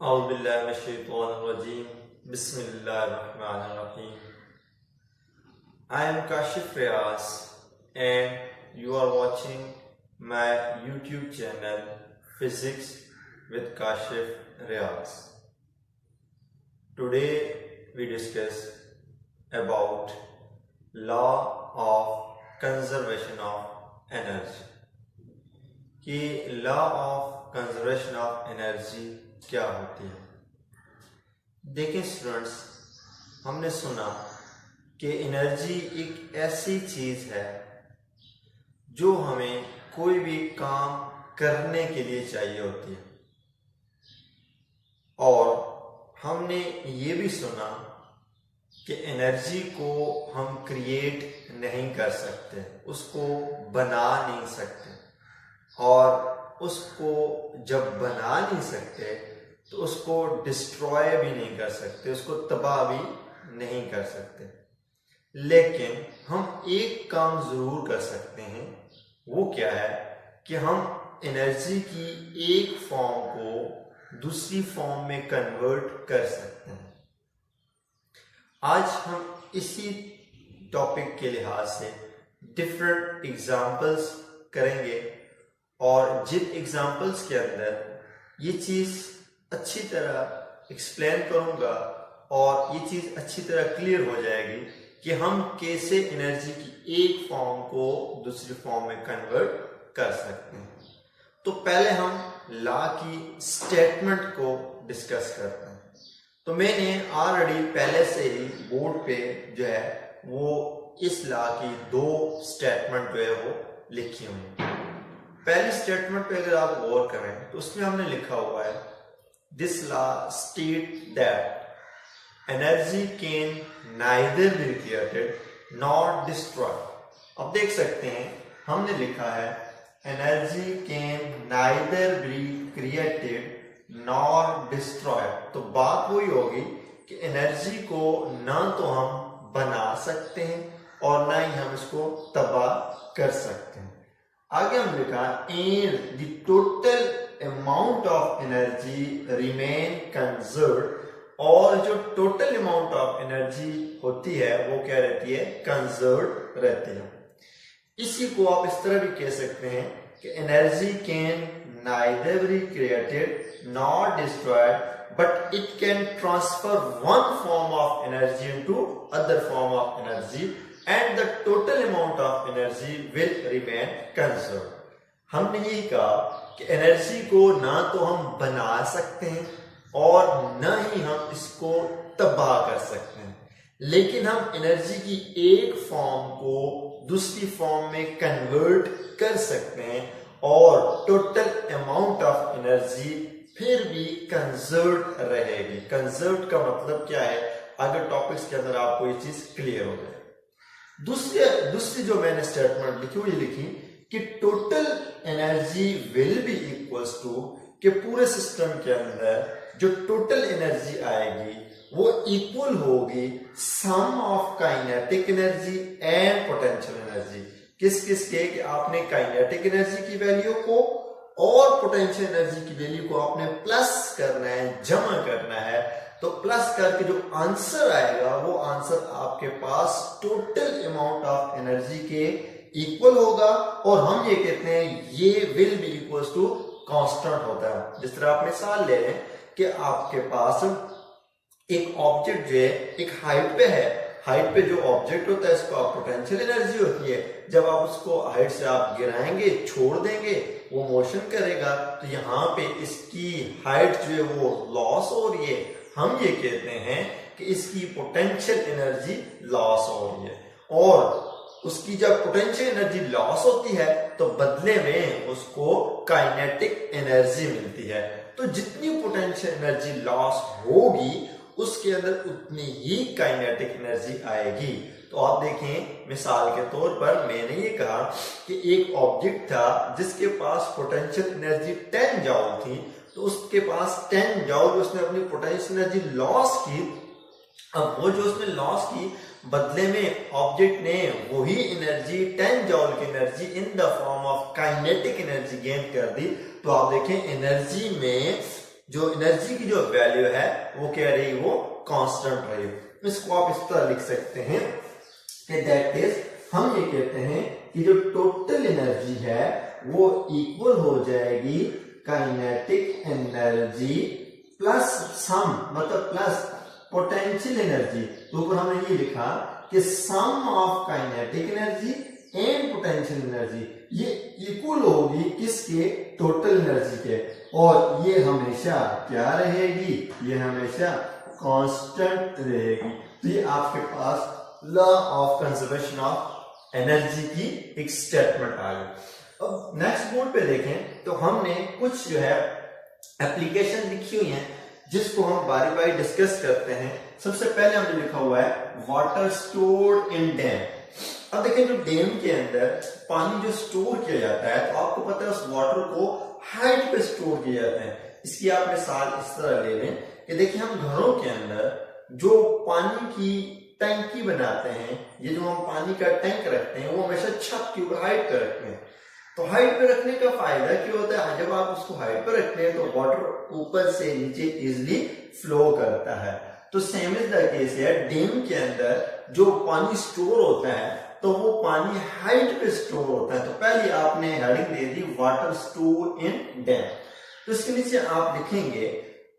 Auzubillahiminash-shaytanir-rajim. Bismillahir-rahmanir-rahim. I am Kashif Riaz and you are watching my YouTube channel Physics with Kashif Riaz. Today we discuss about law of conservation of energy. कि law of conservation of energy क्या होती है। देखें students, हमने सुना कि energy एक ऐसी चीज है जो हमें कोई भी काम करने के लिए चाहिए होती है, और हमने ये भी सुना कि एनर्जी को हम क्रिएट नहीं कर सकते, उसको बना नहीं सकते, और उसको जब बना नहीं सकते तो उसको डिस्ट्रॉय भी नहीं कर सकते, उसको तबाह भी नहीं कर सकते। लेकिन हम एक काम जरूर कर सकते हैं। वो क्या है कि हम एनर्जी की एक फॉर्म को दूसरी फॉर्म में कन्वर्ट कर सकते हैं। आज हम इसी टॉपिक के लिहाज से डिफरेंट एग्जाम्पल्स करेंगे, और जिन एग्जाम्पल्स के अंदर ये चीज अच्छी तरह एक्सप्लेन करूंगा और ये चीज अच्छी तरह क्लियर हो जाएगी कि हम कैसे एनर्जी की एक फॉर्म को दूसरी फॉर्म में कन्वर्ट कर सकते हैं। तो पहले हम लॉ की स्टेटमेंट को डिस्कस करते हैं। तो मैंने ऑलरेडी पहले से ही बोर्ड पे जो है वो इस लॉ की दो स्टेटमेंट जो है वो लिखी हुई है। पहली स्टेटमेंट पे अगर आप गौर करें तो उसमें हमने लिखा हुआ है, this law state that energy can neither be created not destroy. अब देख सकते हैं हमने लिखा है energy can neither be created not destroy. तो बात वही होगी कि एनर्जी को ना तो हम बना सकते हैं और ना ही हम इसको तबाह कर सकते हैं। आगे हम लिखा and the total amount of energy remain conserved, और जो टोटल अमाउंट ऑफ एनर्जी होती है वो क्या रहती है, कंजर्व्ड रहती है। इसी को आप इस तरह भी कह सकते हैं कि energy can neither be created not destroyed, but it can transfer one form of energy into other form of energy and the total amount of energy will remain conserved। हमने यही कहा कि एनर्जी को ना तो हम बना सकते हैं और ना ही हम इसको तबाह कर सकते हैं, लेकिन हम एनर्जी की एक फॉर्म को दूसरी फॉर्म में कन्वर्ट कर सकते हैं, और टोटल अमाउंट ऑफ एनर्जी फिर भी कंजर्व्ड रहेगी। कंजर्व्ड का मतलब क्या है, अगर टॉपिक्स के अंदर आपको ये चीज क्लियर हो जाए। दूसरी जो मैंने स्टेटमेंट लिखी वो ये लिखी कि total energy will be equals to, कि पूरे सिस्टम के अंदर जो टोटल एनर्जी आएगी वो इक्वल होगी sum of kinetic energy and potential energy. किस किस के, कि आपने काइनेटिक एनर्जी की वैल्यू को और पोटेंशियल एनर्जी की वैल्यू को आपने प्लस करना है, जमा करना है। तो प्लस करके जो आंसर आएगा वो आंसर आपके पास टोटल अमाउंट ऑफ एनर्जी के इक्वल होगा, और हम ये कहते हैं ये will be equals to constant होता है। जिस तरह आप मिसाल ले लें कि आपके पास एक ऑब्जेक्ट जो है एक हाइट पे है, हाइट पे जो ऑब्जेक्ट होता है इसको आप पोटेंशियल एनर्जी होती है, जब आप उसको हाइट से आप गिराएंगे, छोड़ देंगे, वो मोशन करेगा, तो यहाँ पे इसकी हाइट जो है वो लॉस हो रही है। हम ये कहते हैं कि इसकी पोटेंशियल एनर्जी लॉस हो रही है, और उसकी जब पोटेंशियल एनर्जी लॉस होती है तो बदले में उसको काइनेटिक एनर्जी मिलती है। तो जितनी पोटेंशियल एनर्जी लॉस होगी उसके अंदर उतनी ही काइनेटिक एनर्जी आएगी। तो आप देखें मिसाल के तौर पर मैंने ये कहा कि एक ऑब्जेक्ट था जिसके पास पोटेंशियल एनर्जी 10 जॉल थी, तो उसके पास 10 जॉल उसने अपनी पोटेंशियल एनर्जी लॉस की। अब वो जो उसने लॉस की, बदले में ऑब्जेक्ट ने वही एनर्जी 10 जॉल की energy in the form of kinetic energy gain कर दी। तो आप देखें एनर्जी में जो एनर्जी की जो वैल्यू है वो क्या रही, वो कांस्टेंट रही। इसको आप इस तरह लिख सकते हैं कि दैट इज, हम ये कहते हैं कि जो टोटल एनर्जी है वो इक्वल हो जाएगी काइनेटिक एनर्जी प्लस सम, मतलब प्लस पोटेंशियल एनर्जी। तो ऊपर हमने ये लिखा कि sum of kinetic energy and potential energy ये इक्वल होगी किसके, टोटल एनर्जी के, और ये हमेशा क्या रहेगी, ये हमेशा कांस्टेंट रहेगी। तो ये आपके पास law of conservation of energy की एक स्टेटमेंट आ गई। अब नेक्स्ट बोर्ड पे देखें तो हमने कुछ जो है एप्लीकेशन लिखी हुई हैं जिसको हम बारी बारी डिस्कस करते हैं। सबसे पहले हमने लिखा हुआ है वाटर स्टोर्ड इन डैम। अब देखिए जो डैम के अंदर पानी जो स्टोर किया जाता है, तो आपको पता है उस वाटर को हाइट पे स्टोर किया जाता है। इसकी आप मिसाल इस तरह ले लें कि देखिए हम घरों के अंदर जो पानी की टंकी बनाते हैं, ये जो हम पानी का टैंक रखते हैं वो हमेशा छत के ऊपर हाइट पे रखते हैं। तो हाइट पे रखने का फायदा क्या होता है, जब आप उसको हाइट पे रखते हैं तो वाटर ऊपर से नीचे इजिली फ्लो करता है। तो सेम इज द केस है, डैम के अंदर जो पानी स्टोर होता है तो वो पानी हाइट पे स्टोर होता है। तो पहले आपने heading they the water store in dam. तो इसके नीचे आप लिखेंगे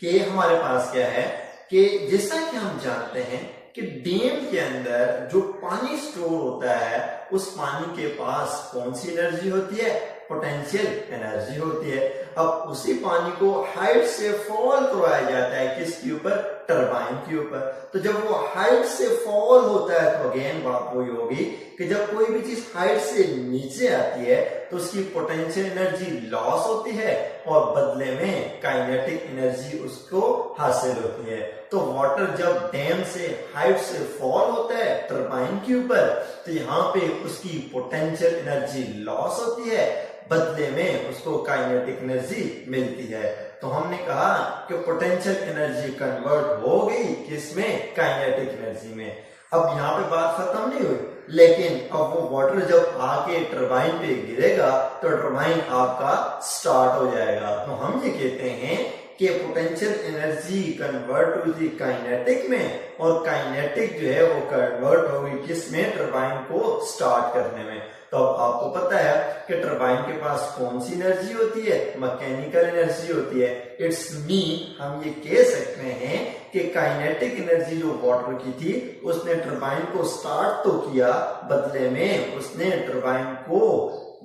कि हमारे पास क्या है कि जैसा कि हम जानते हैं कि डैम के अंदर जो पानी स्टोर होता है उस पानी के पास कौन सी एनर्जी होती है, पोटेंशियल एनर्जी होती है। अब उसी पानी को हाइट से फॉल करवाया जाता है किसके ऊपर, टरबाइन के ऊपर। तो जब वो हाइट से फॉल होता है तो अगेन बात वही होगी कि जब कोई भी चीज हाइट से नीचे आती है तो उसकी पोटेंशियल एनर्जी लॉस होती है और बदले में काइनेटिक एनर्जी उसको हासिल होती है। तो वाटर जब डैम से हाइट से फॉल होता है टरबाइन के ऊपर तो यहाँ पे उसकी पोटेंशियल एनर्जी लॉस होती है, बदले में उसको काइनेटिक एनर्जी मिलती है। तो हमने कहा कि पोटेंशियल एनर्जी कन्वर्ट हो गई किसमें, काइनेटिक एनर्जी में। अब यहाँ पे बात खत्म नहीं हुई, लेकिन अब वो वाटर जब आके टरबाइन पे गिरेगा तो टरबाइन आपका स्टार्ट हो जाएगा। तो हम ये कहते हैं कि पोटेंशियल एनर्जी कन्वर्ट हुई थी काइनेटिक में, और काइनेटिक जो है वो कन्वर्ट हो गई किसमें, टरबाइन को स्टार्ट करने में। तो अब आपको पता है कि टरबाइन के पास कौन सी एनर्जी होती है, मैकेनिकल एनर्जी होती है। इट्स मीन हम ये कह सकते हैं कि काइनेटिक एनर्जी जो वाटर की थी उसने टरबाइन को स्टार्ट तो किया, बदले में उसने टरबाइन को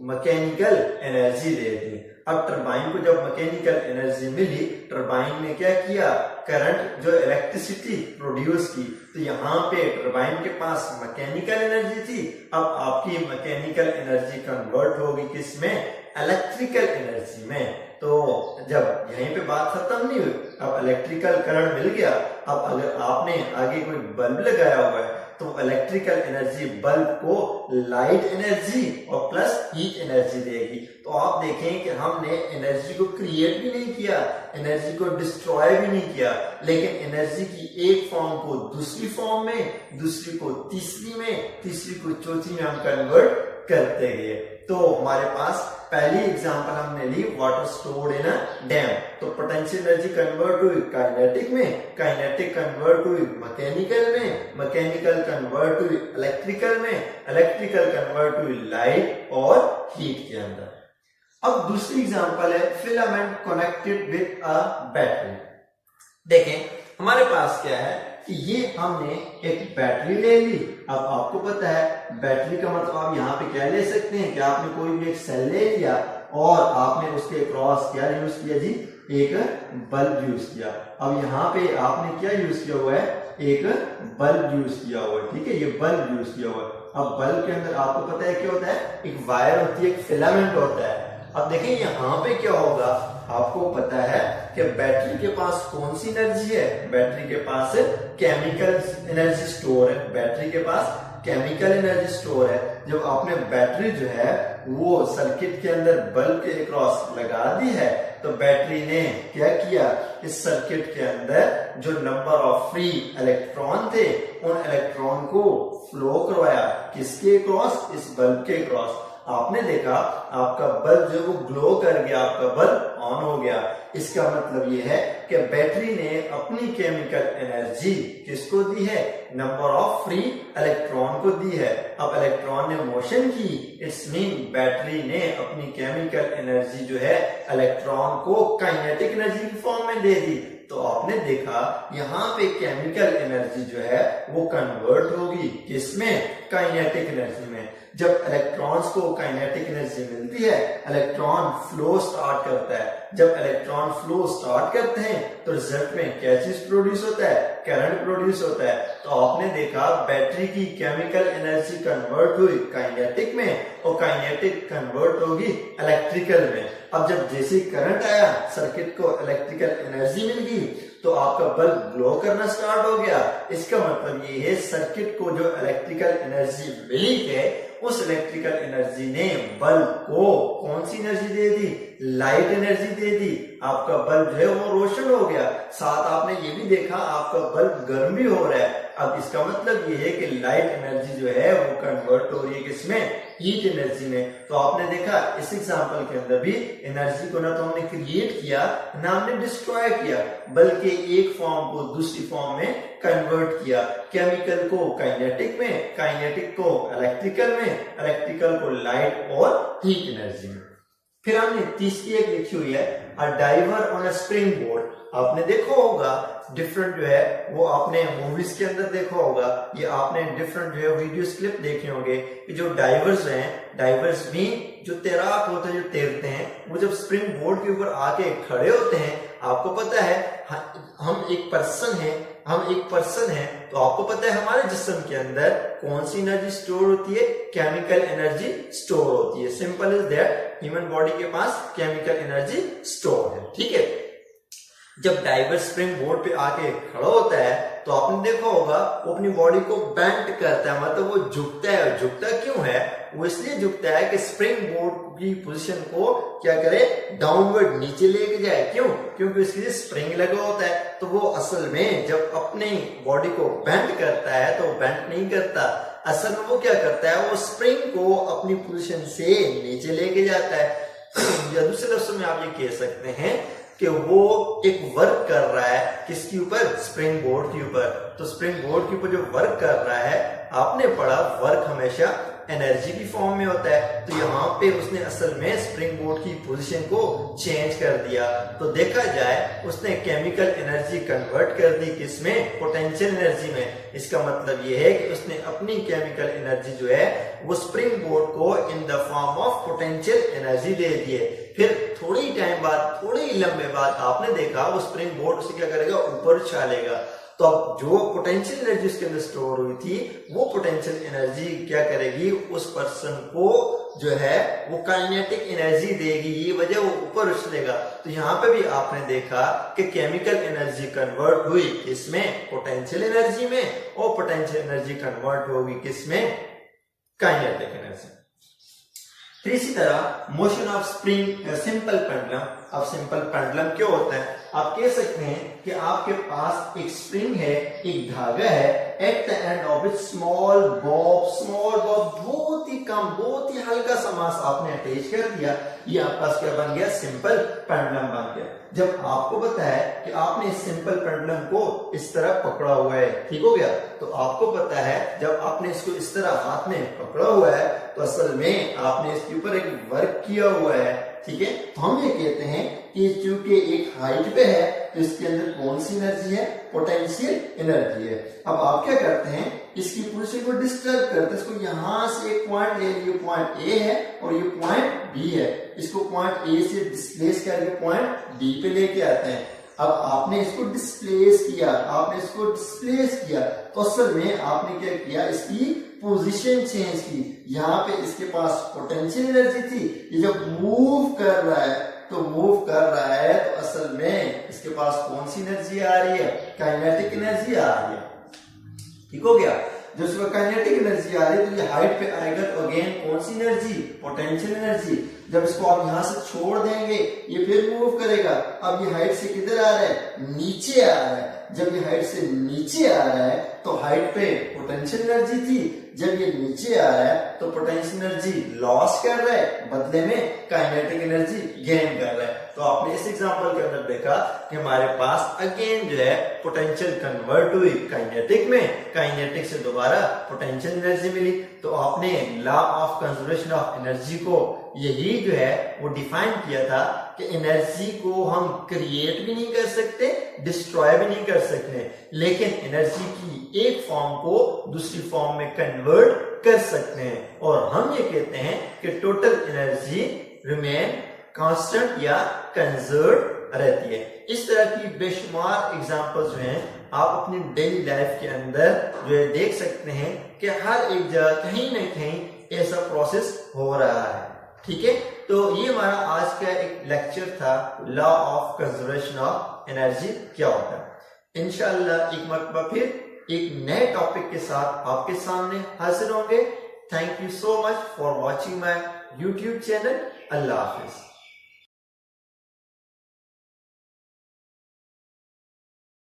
मैकेनिकल एनर्जी दे दी। अब टरबाइन को जब मैकेनिकल एनर्जी मिली, टरबाइन ने क्या किया, करंट जो इलेक्ट्रिसिटी प्रोड्यूस की। तो यहाँ पे टरबाइन के पास मैकेनिकल एनर्जी थी, अब आपकी मैकेनिकल एनर्जी कन्वर्ट होगी किसमें, इलेक्ट्रिकल एनर्जी में। तो जब यहीं पे बात खत्म नहीं हुई, अब इलेक्ट्रिकल करंट मिल गया। अब अगर आपने आगे कोई बल्ब लगाया हुआ है तो इलेक्ट्रिकल एनर्जी बल्ब को लाइट एनर्जी और प्लस हीट एनर्जी देगी। तो आप देखें कि हमने एनर्जी को क्रिएट भी नहीं किया, एनर्जी को डिस्ट्रॉय भी नहीं किया, लेकिन एनर्जी की एक फॉर्म को दूसरी फॉर्म में, दूसरी को तीसरी में, तीसरी को चौथी में हम कन्वर्ट करते गए। तो हमारे पास पहली एग्जांपल हमने ली water stored in a dam. तो पोटेंशियल एनर्जी कन्वर्ट हुई काइनेटिक में, काइनेटिक कन्वर्ट हुई मैकेनिकल में, मैकेनिकल कन्वर्ट हुई इलेक्ट्रिकल में, इलेक्ट्रिकल कन्वर्ट हुई लाइट और हीट के अंदर। अब दूसरी एग्जांपल है filament connected with a battery. देखें हमारे पास क्या है कि ये हमने एक बैटरी ले ली। अब आपको पता है बैटरी का मतलब आप यहाँ पे क्या ले सकते हैं कि आपने कोई भी एक सेल ले लिया और आपने उसके क्रॉस क्या यूज किया जी, एक बल्ब यूज किया। अब यहाँ पे आपने क्या यूज किया हुआ है, एक बल्ब यूज किया हुआ है, ठीक है, ये बल्ब यूज किया हुआ है। अब बल्ब के अंदर आपको पता है क्या होता है, एक वायर होती है, एक फिलामेंट होता है। अब देखिए यहाँ पे क्या होगा, आपको पता है कि बैटरी के पास कौन सी एनर्जी है, बैटरी के पास केमिकल एनर्जी स्टोर है, बैटरी के पास केमिकल एनर्जी स्टोर है। जब आपने बैटरी जो है वो सर्किट के अंदर बल्ब के क्रॉस लगा दी है तो बैटरी ने क्या किया, इस सर्किट के अंदर जो नंबर ऑफ फ्री इलेक्ट्रॉन थे उन इलेक्ट्रॉन को फ्लो करवाया, किसके क्रॉस, इस बल्ब के क्रॉस। आपने देखा आपका बल्ब जो है वो ग्लो कर गया, आपका बल्ब ऑन हो गया। इसका मतलब ये है कि बैटरी ने अपनी केमिकल एनर्जी किसको दी है, नंबर ऑफ फ्री इलेक्ट्रॉन को दी है। अब इलेक्ट्रॉन ने मोशन की, इट्स मीन बैटरी ने अपनी केमिकल एनर्जी जो है इलेक्ट्रॉन को काइनेटिक एनर्जी की फॉर्म में दे दी। तो आपने देखा यहाँ पे केमिकल एनर्जी जो है वो कन्वर्ट होगी किसमें, काइनेटिक एनर्जी में। जब इलेक्ट्रॉन्स को काइनेटिक एनर्जी मिलती है, इलेक्ट्रॉन फ्लो स्टार्ट करता है। जब इलेक्ट्रॉन फ्लो स्टार्ट करते हैं तो रिजल्ट में क्या चीज प्रोड्यूस होता है, करंट प्रोड्यूस होता है। तो आपने देखा बैटरी की केमिकल एनर्जी कन्वर्ट हुई काइनेटिक में और काइनेटिक कन्वर्ट होगी इलेक्ट्रिकल में। अब जब जैसे करंट आया, सर्किट को इलेक्ट्रिकल एनर्जी मिल गई तो आपका बल्ब ग्लो करना स्टार्ट हो गया। इसका मतलब ये है सर्किट को जो इलेक्ट्रिकल एनर्जी मिली है उस इलेक्ट्रिकल एनर्जी ने बल्ब को कौन सी एनर्जी दे दी, लाइट एनर्जी दे दी। आपका बल्ब जो है वो रोशन हो गया। साथ आपने ये भी देखा आपका बल्ब गर्म भी हो रहा है। अब इसका मतलब ये है कि लाइट एनर्जी जो है वो कन्वर्ट हो रही है किसमें, हीट एनर्जी में। तो आपने देखा इस एग्जांपल के अंदर भी एनर्जी को ना तो हमने क्रिएट किया ना हमने डिस्ट्रॉय किया, बल्कि एक फॉर्म को दूसरी फॉर्म में कन्वर्ट किया। केमिकल को काइनेटिक में, काइनेटिक को इलेक्ट्रिकल में, इलेक्ट्रिकल को लाइट और हीट एनर्जी में। फिर हमने तीसरी एक लिखी हुई है a diver on a springboard. आपने देखा होगा डिफरेंट जो है वो आपने मूवीज के अंदर देखा होगा, ये आपने डिफरेंट जो है वीडियोस क्लिप देखे होंगे कि जो डाइवर्स हैं, डाइवर्स भी जो तैराक होते हैं, जो तैरते हैं, वो जब स्प्रिंग बोर्ड के ऊपर आके खड़े होते हैं, आपको पता है हम एक पर्सन है तो आपको पता है हमारे जिस्म के अंदर कौन सी एनर्जी स्टोर होती है, केमिकल एनर्जी स्टोर होती है। Simple is that, human body के पास केमिकल एनर्जी स्टोर है। ठीक है, जब डाइवर स्प्रिंग बोर्ड पे आके खड़ा होता है तो आपने देखा होगा वो अपनी बॉडी को बेंड करता है, मतलब वो झुकता है। झुकता क्यों है, वो इसलिए झुकता है कि स्प्रिंग बोर्ड की पोजीशन को क्या करे, डाउनवर्ड नीचे लेके जाए। क्यों, क्योंकि इसके लिए स्प्रिंग लगा होता है। तो वो असल में जब अपनी बॉडी को बेंड करता है तो बेंड नहीं करता, असल में वो क्या करता है, वो स्प्रिंग को अपनी पोजीशन से नीचे लेके जाता है। या दूसरे लफ्जों में आप ये कह सकते हैं कि वो एक वर्क कर रहा है किसके ऊपर, स्प्रिंग बोर्ड के ऊपर। तो स्प्रिंग बोर्ड के ऊपर जो वर्क कर रहा है, आपने पढ़ा वर्क हमेशा एनर्जी की फॉर्म में होता है। तो यहाँ पे उसने असल में स्प्रिंग बोर्ड की पोजीशन को चेंज कर दिया। तो देखा जाए उसने केमिकल एनर्जी कन्वर्ट कर दी किसमें, पोटेंशियल एनर्जी में। इसका मतलब ये है कि उसने अपनी केमिकल एनर्जी जो है वो स्प्रिंग बोर्ड को in the form of potential energy दे दी है। फिर थोड़ी टाइम बाद, थोड़े ही लंबे बाद आपने देखा वो स्प्रिंग बोर्ड उसे क्या करेगा, ऊपर उछालेगा। तो अब जो पोटेंशियल एनर्जी उसके अंदर स्टोर हुई थी वो पोटेंशियल एनर्जी क्या करेगी, उस पर्सन को जो है वो काइनेटिक एनर्जी देगी, ये वजह वो ऊपर उछलेगा। तो यहाँ पे भी आपने देखा कि केमिकल एनर्जी कन्वर्ट हुई किसमें, पोटेंशियल एनर्जी में, और पोटेंशियल एनर्जी कन्वर्ट होगी किसमें, काइनेटिक एनर्जी। फिर इसी तरह motion of spring simple pendulum. अब सिंपल पेंडुलम क्या होता है, आप कह सकते हैं कि आपके पास एक स्प्रिंग है, एक धागा है, at the end of it small Bob बहुत ही कम, बहुत ही हल्का सा मास आपने अटैच कर दिया, ये आपके पास क्या बन गया, सिंपल पेंडुलम बन गया। जब आपको पता है कि आपने इस सिंपल पेंडुलम को इस तरह पकड़ा हुआ है, ठीक हो गया, तो आपको पता है जब आपने इसको इस तरह हाथ में पकड़ा हुआ है तो असल में आपने इसके ऊपर एक वर्क किया हुआ है। ठीक है, तो हम ये कहते हैं कि चूंकि एक हाइट पे है तो इसके अंदर कौन सी एनर्जी है, पोटेंशियल एनर्जी है। अब आप क्या करते हैं, इसकी पोजीशन को डिस्टर्ब करते हैं, इसको यहां से एक पॉइंट ले लीजिए, पॉइंट ए है और ये पॉइंट बी है, इसको पॉइंट ए से डिस्प्लेस करके पॉइंट बी पे लेके आते हैं। अब आपने इसको डिस्प्लेस किया, तो असल में आपने क्या किया, इसकी पोजीशन चेंज की। यहाँ पे इसके पास पोटेंशियल एनर्जी थी, ये जब मूव कर रहा है तो असल में इसके पास कौन सी एनर्जी आ रही है, काइनेटिक एनर्जी आ रही है। ठीक हो गया, जब इसमें काइनेटिक एनर्जी आ रही है तो ये हाइट पे आएगा, तो अगेन कौन सी एनर्जी, पोटेंशियल एनर्जी। जब इसको आप यहां से छोड़ देंगे ये फिर मूव करेगा। अब ये हाइट से किधर आ रहा है, नीचे आ रहा है। जब ये हाइट से नीचे आ रहा है तो हाइट पे पोटेंशियल एनर्जी थी, जब ये नीचे आ रहा है तो पोटेंशियल एनर्जी लॉस कर रहा है, बदले में काइनेटिक एनर्जी गेन कर रहा है। तो आपने इस एग्जांपल के अंदर देखा कि हमारे पास अगेन जो है पोटेंशियल कन्वर्ट हुई काइनेटिक में, काइनेटिक से दोबारा पोटेंशियल एनर्जी मिली। तो आपने law of conservation of energy को यही जो है वो डिफाइन किया था कि एनर्जी को हम क्रिएट भी नहीं कर सकते, डिस्ट्रॉय भी नहीं कर सकते, लेकिन एनर्जी की एक फॉर्म को दूसरी फॉर्म में कन्वर्ट कर सकते हैं। और हम ये कहते हैं कि टोटल एनर्जी रिमेन कांस्टेंट या कंजर्व रहती है। इस तरह की बेशुमार एग्जांपल्स जो हैं आप अपनी डेली लाइफ के अंदर जो है देख सकते हैं कि हर एक जगह कहीं ना कहीं ऐसा प्रोसेस हो रहा है। ठीक है, तो ये हमारा आज का एक लेक्चर था, law of conservation of energy क्या होता है। इंशाल्लाह एक मरतबा फिर एक नए टॉपिक के साथ आपके सामने हाजिर होंगे। Thank you so much for watching my YouTube channel. Allah Hafiz.